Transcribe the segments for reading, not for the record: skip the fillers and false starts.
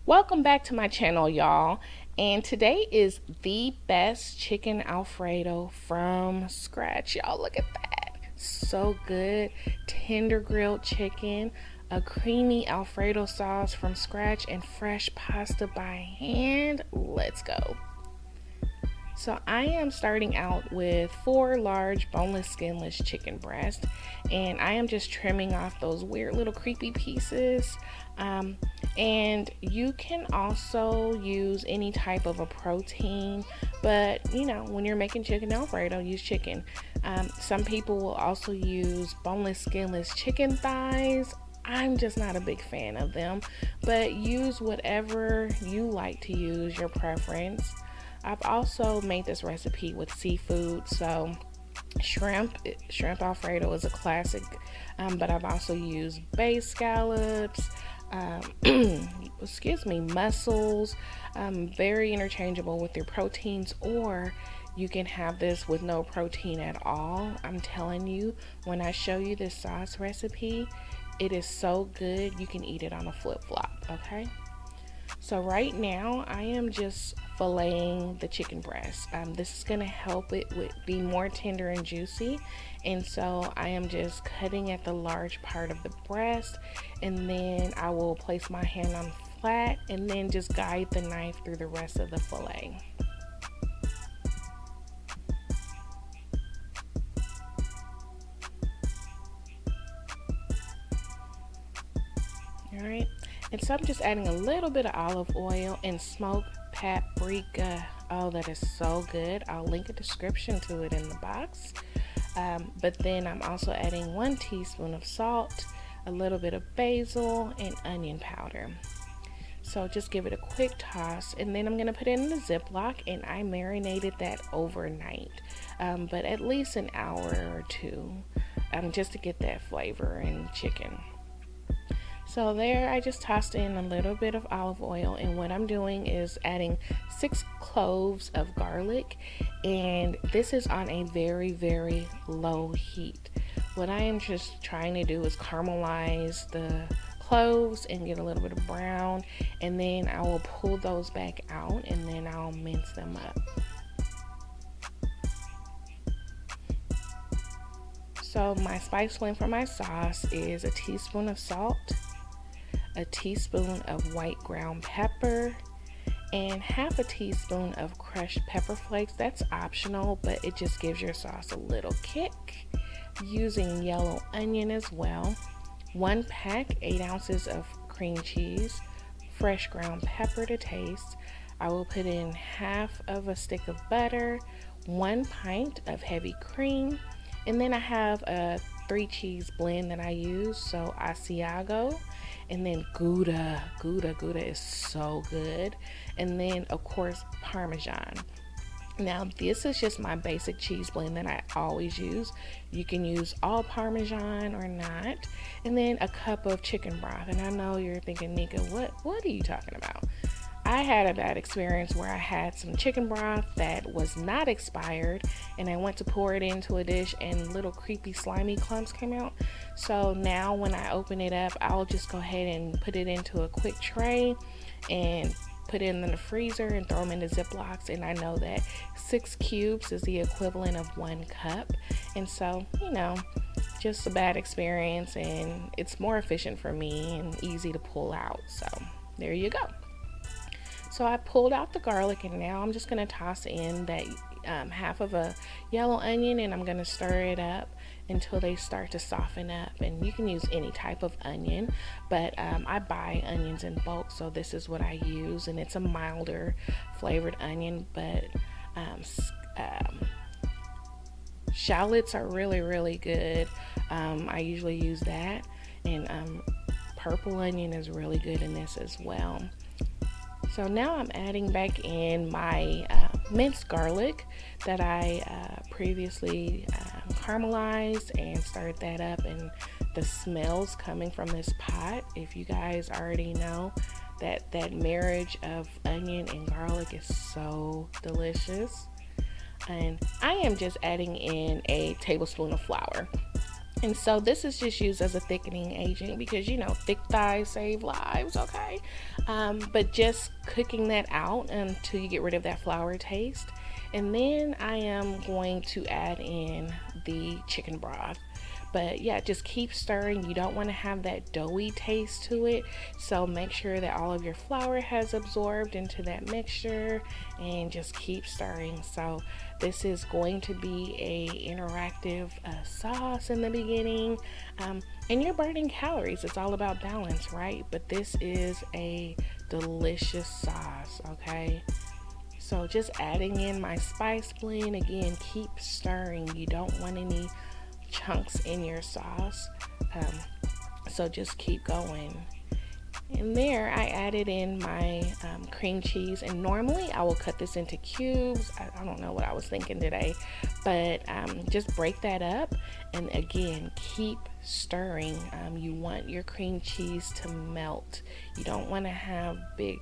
Welcome back to my channel, y'all. And today is the best chicken Alfredo from scratch. Y'all, look at that. So good. Tender grilled chicken, a creamy Alfredo sauce from scratch, and fresh pasta by hand. Let's go. So I am starting out with 4 large boneless skinless chicken breasts, and I am just trimming off those weird little creepy pieces. And you can also use any type of a protein, but when you're making chicken Alfredo, use chicken. Some people will also use boneless skinless chicken thighs. I'm just not a big fan of them, but use whatever you like to use, your preference. I've also made this recipe with seafood, so shrimp Alfredo is a classic, but I've also used bay scallops, mussels, very interchangeable with your proteins, or you can have this with no protein at all. I'm telling you, when I show you this sauce recipe, it is so good you can eat it on a flip-flop, okay? So right now I am just filleting the chicken breast. This is going to help it be more tender and juicy, and so I am just cutting at the large part of the breast, and then I will place my hand on flat and then just guide the knife through the rest of the fillet. Alright, and so I'm just adding a little bit of olive oil and smoked paprika. Oh, that is so good. I'll link a description to it in the box. But then I'm also adding 1 teaspoon of salt, a little bit of basil, and onion powder. So just give it a quick toss, and then I'm going to put it in the Ziploc, and I marinated that overnight, but at least an hour or 2, just to get that flavor in chicken. So there, I just tossed in a little bit of olive oil, and what I'm doing is adding 6 cloves of garlic, and this is on a very, very low heat. What I am just trying to do is caramelize the cloves and get a little bit of brown, and then I will pull those back out, and then I'll mince them up. So my spice blend for my sauce is a teaspoon of salt, a teaspoon of white ground pepper, and half a teaspoon of crushed pepper flakes. That's optional, but it just gives your sauce a little kick. Using yellow onion as well. 1 pack, 8 ounces of cream cheese, fresh ground pepper to taste. I will put in half of a stick of butter, 1 pint of heavy cream, and then I have a 3 cheese blend that I use, so asiago, and then gouda is so good, and then of course parmesan. Now this is just my basic cheese blend that I always use. You can use all parmesan or not, and then a cup of chicken broth. And I know you're thinking, Nika, what are you talking about? I had a bad experience where I had some chicken broth that was not expired, and I went to pour it into a dish and little creepy slimy clumps came out. So now when I open it up, I'll just go ahead and put it into a quick tray and put it in the freezer and throw them into Ziplocs. And I know that 6 cubes is the equivalent of 1 cup, and so just a bad experience, and it's more efficient for me and easy to pull out. So there you go. So I pulled out the garlic, and now I'm just going to toss in that half of a yellow onion, and I'm going to stir it up until they start to soften up. And you can use any type of onion, but I buy onions in bulk, so this is what I use, and it's a milder flavored onion. But shallots are really, really good. I usually use that, and purple onion is really good in this as well. So now I'm adding back in my minced garlic that I previously caramelized and stirred that up, and the smells coming from this pot, if you guys already know, that marriage of onion and garlic is so delicious. And I am just adding in a tablespoon of flour. And so this is just used as a thickening agent because, you know, thick thighs save lives, okay? But just cooking that out until you get rid of that flour taste. And then I am going to add in the chicken broth. But yeah, just keep stirring. You don't want to have that doughy taste to it. So make sure that all of your flour has absorbed into that mixture and just keep stirring. So this is going to be a interactive sauce in the beginning. And you're burning calories. It's all about balance, right? But this is a delicious sauce, okay? So just adding in my spice blend. Again, keep stirring. You don't want any chunks in your sauce, so just keep going. And there I added in my cream cheese, and normally I will cut this into cubes. I don't know what I was thinking today, but just break that up, and again, keep stirring. You want your cream cheese to melt. You don't want to have big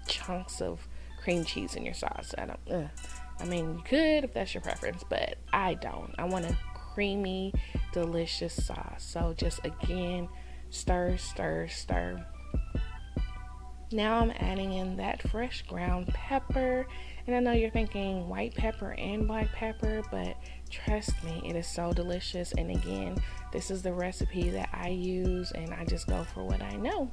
chunks of cream cheese in your sauce. I mean, you could if that's your preference, but I don't. I want to creamy, delicious sauce. So just again, stir, stir, stir. Now I'm adding in that fresh ground pepper. And I know you're thinking white pepper and black pepper, but trust me, it is so delicious. And again, this is the recipe that I use, and I just go for what I know.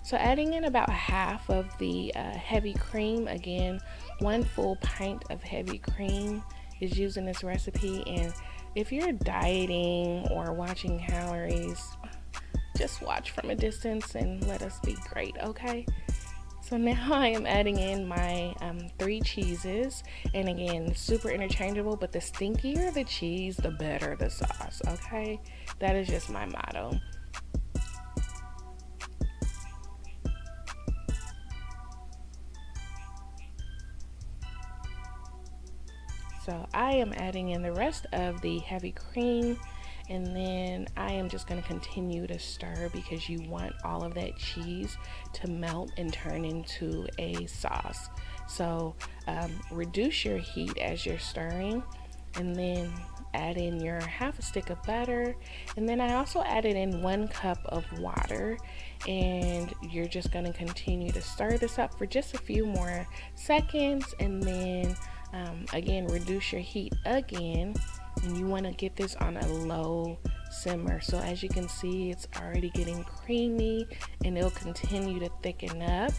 So adding in about half of the heavy cream. Again, 1 full pint of heavy cream is used in this recipe. And if you're dieting or watching calories, just watch from a distance and let us be great, okay? So now I am adding in my 3 cheeses. And again, super interchangeable, but the stinkier the cheese, the better the sauce, okay? That is just my motto. So I am adding in the rest of the heavy cream, and then I am just going to continue to stir because you want all of that cheese to melt and turn into a sauce. So reduce your heat as you're stirring, and then add in your half a stick of butter. And then I also added in 1 cup of water, and you're just going to continue to stir this up for just a few more seconds, and then again, reduce your heat again, and you want to get this on a low simmer. So as you can see, it's already getting creamy, and it'll continue to thicken up,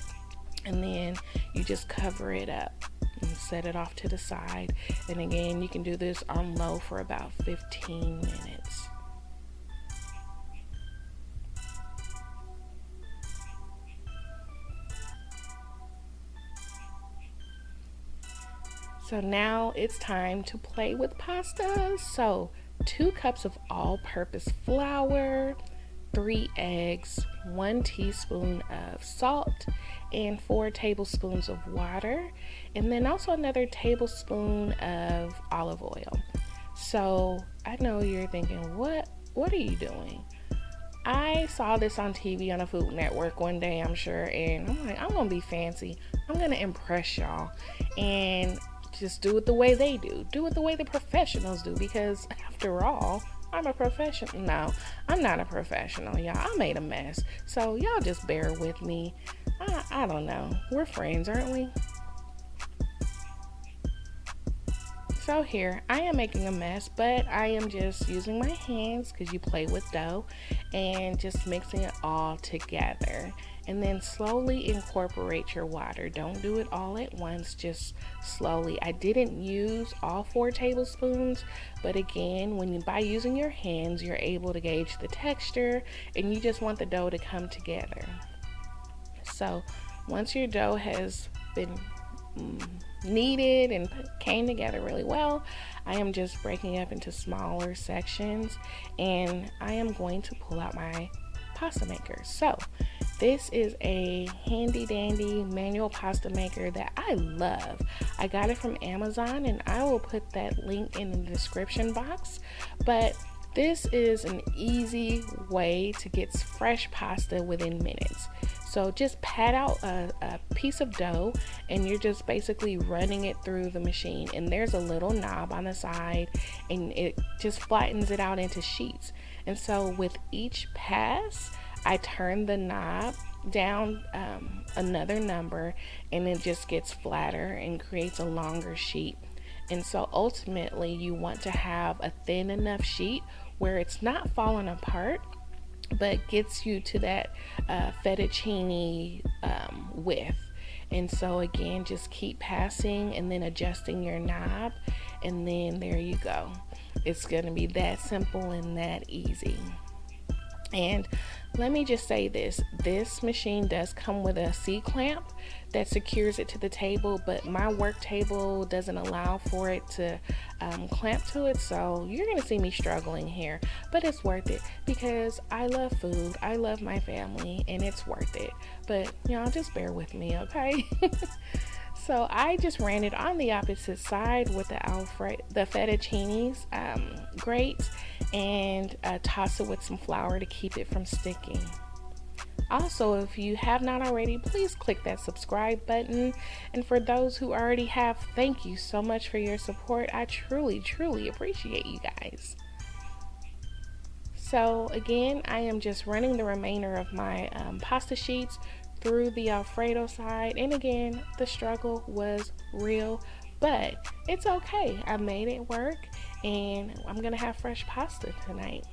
and then you just cover it up and set it off to the side. And again, you can do this on low for about 15 minutes. So now it's time to play with pasta. So 2 cups of all-purpose flour, 3 eggs, 1 teaspoon of salt, and 4 tablespoons of water, and then also another tablespoon of olive oil. So I know you're thinking, what are you doing? I saw this on TV on a Food Network one day, I'm sure, and I'm like, I'm gonna be fancy. I'm gonna impress y'all, and just do it the way they do. Do it the way the professionals do, because after all, I'm a professional. No, I'm not a professional, y'all. I made a mess. So y'all just bear with me. I don't know. We're friends, aren't we? So here, I am making a mess, but I am just using my hands because you play with dough, and just mixing it all together. And then slowly incorporate your water. Don't do it all at once, just slowly. I didn't use all 4 tablespoons, but again, by using your hands, you're able to gauge the texture, and you just want the dough to come together. So once your dough has been kneaded and came together really well, I am just breaking up into smaller sections, and I am going to pull out my pasta maker. So this is a handy dandy manual pasta maker that I love. I got it from Amazon, and I will put that link in the description box. But this is an easy way to get fresh pasta within minutes. So just pat out a piece of dough, and you're just basically running it through the machine, and there's a little knob on the side, and it just flattens it out into sheets. And so with each pass, I turn the knob down another number, and it just gets flatter and creates a longer sheet. And so ultimately you want to have a thin enough sheet where it's not falling apart, but gets you to that fettuccine width. And so again, just keep passing and then adjusting your knob, and then there you go. It's going to be that simple and that easy. And let me just say this machine does come with a C-clamp that secures it to the table, but my work table doesn't allow for it to clamp to it, so you're gonna see me struggling here, but it's worth it because I love food, I love my family, and it's worth it. But y'all just bear with me, okay? So I just ran it on the opposite side with the fettuccine's grates, and toss it with some flour to keep it from sticking. Also, if you have not already, please click that subscribe button. And for those who already have, thank you so much for your support. I truly, truly appreciate you guys. So again, I am just running the remainder of my pasta sheets through the Alfredo side, and again, the struggle was real, but it's okay. I made it work, and I'm gonna have fresh pasta tonight.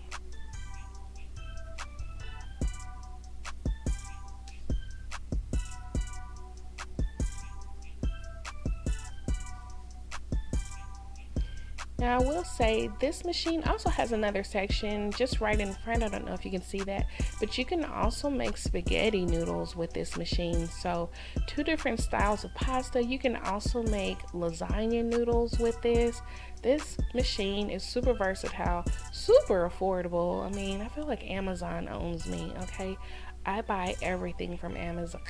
Now I will say this machine also has another section just right in front. I don't know if you can see that, but you can also make spaghetti noodles with this machine. So 2 different styles of pasta. You can also make lasagna noodles with this. This machine is super versatile, super affordable. I mean, I feel like Amazon owns me, okay? I buy everything from Amazon,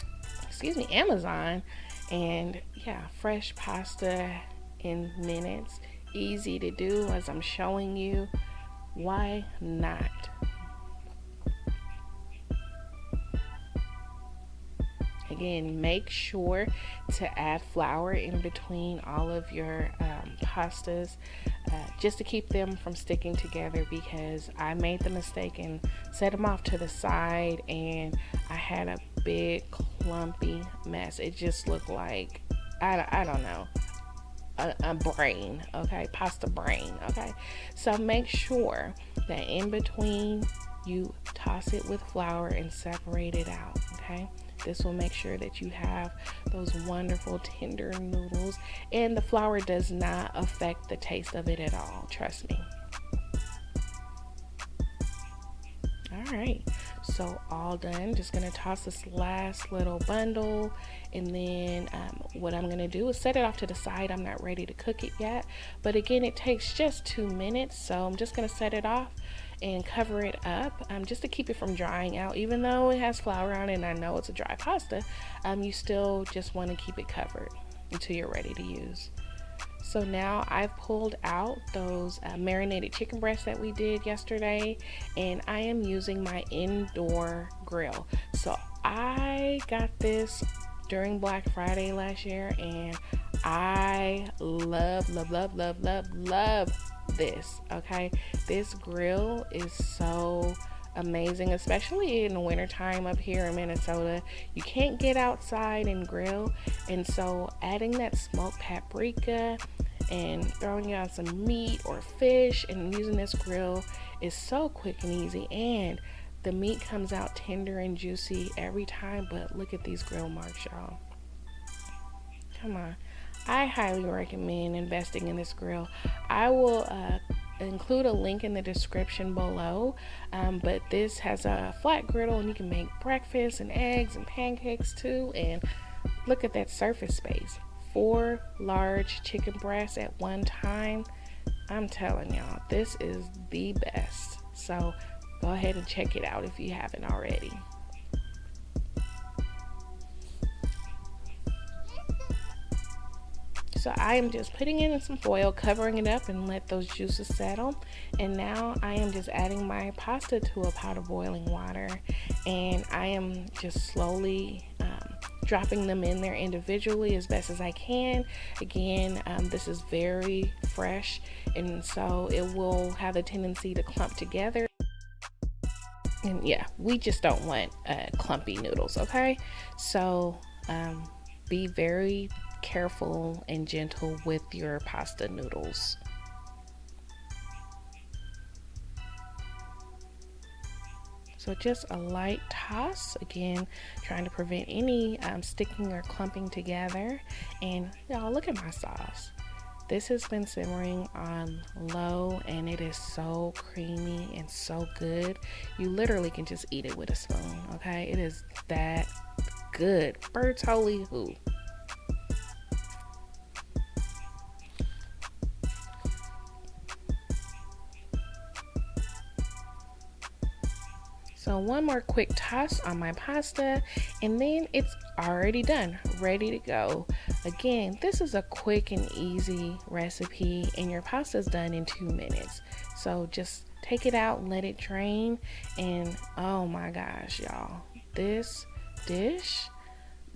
and yeah, fresh pasta in minutes. Easy to do as I'm showing you. Why not? Again, make sure to add flour in between all of your pastas just to keep them from sticking together, because I made the mistake and set them off to the side, and I had a big clumpy mess. It just looked like, I don't know, a brain, okay? Pasta brain, okay? So make sure that in between you toss it with flour and separate it out, okay? This will make sure that you have those wonderful tender noodles, and the flour does not affect the taste of it at all, trust me. All right, so all done. Just gonna toss this last little bundle, and then what I'm gonna do is set it off to the side. I'm not ready to cook it yet, but again, it takes just 2 minutes, so I'm just gonna set it off and cover it up just to keep it from drying out. Even though it has flour on it and I know it's a dry pasta, you still just want to keep it covered until you're ready to use. So now I've pulled out those marinated chicken breasts that we did yesterday, and I am using my indoor grill. So I got this during Black Friday last year, and I love this, okay? This grill is so amazing, especially in the wintertime up here in Minnesota. You can't get outside and grill, and so adding that smoked paprika and throwing on some meat or fish and using this grill is so quick and easy, and the meat comes out tender and juicy every time. But look at these grill marks, y'all. Come on. I highly recommend investing in this grill. I will include a link in the description below, but this has a flat griddle, and you can make breakfast and eggs and pancakes too. And look at that surface space. 4 large chicken breasts at one time. I'm telling y'all, this is the best. So go ahead and check it out if you haven't already. So I am just putting it in some foil, covering it up, and let those juices settle. And now I am just adding my pasta to a pot of boiling water, and I am just slowly dropping them in there individually as best as I can. Again, this is very fresh, and so it will have a tendency to clump together. And yeah, we just don't want clumpy noodles, okay? So be very careful and gentle with your pasta noodles. So just a light toss, again, trying to prevent any sticking or clumping together. And y'all, look at my sauce. This has been simmering on low, and it is so creamy and so good. You literally can just eat it with a spoon, okay? It is that good. Birds holy who. So one more quick toss on my pasta, and then it's already done, ready to go. Again, this is a quick and easy recipe, and your pasta's done in 2 minutes. So just take it out, let it drain, and oh my gosh, y'all, this dish,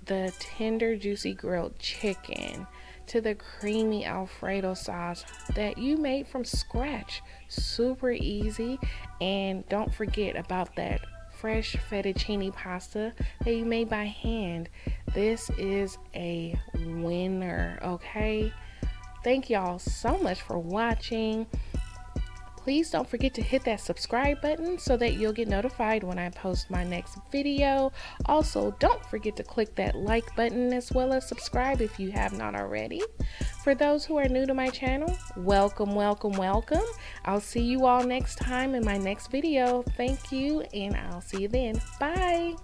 the tender, juicy grilled chicken to the creamy Alfredo sauce that you made from scratch, super easy. And don't forget about that fresh fettuccine pasta that you made by hand. This is a winner, okay? Thank y'all so much for watching. Please don't forget to hit that subscribe button so that you'll get notified when I post my next video. Also, don't forget to click that like button as well as subscribe if you have not already. For those who are new to my channel, welcome, welcome, welcome. I'll see you all next time in my next video. Thank you, and I'll see you then. Bye.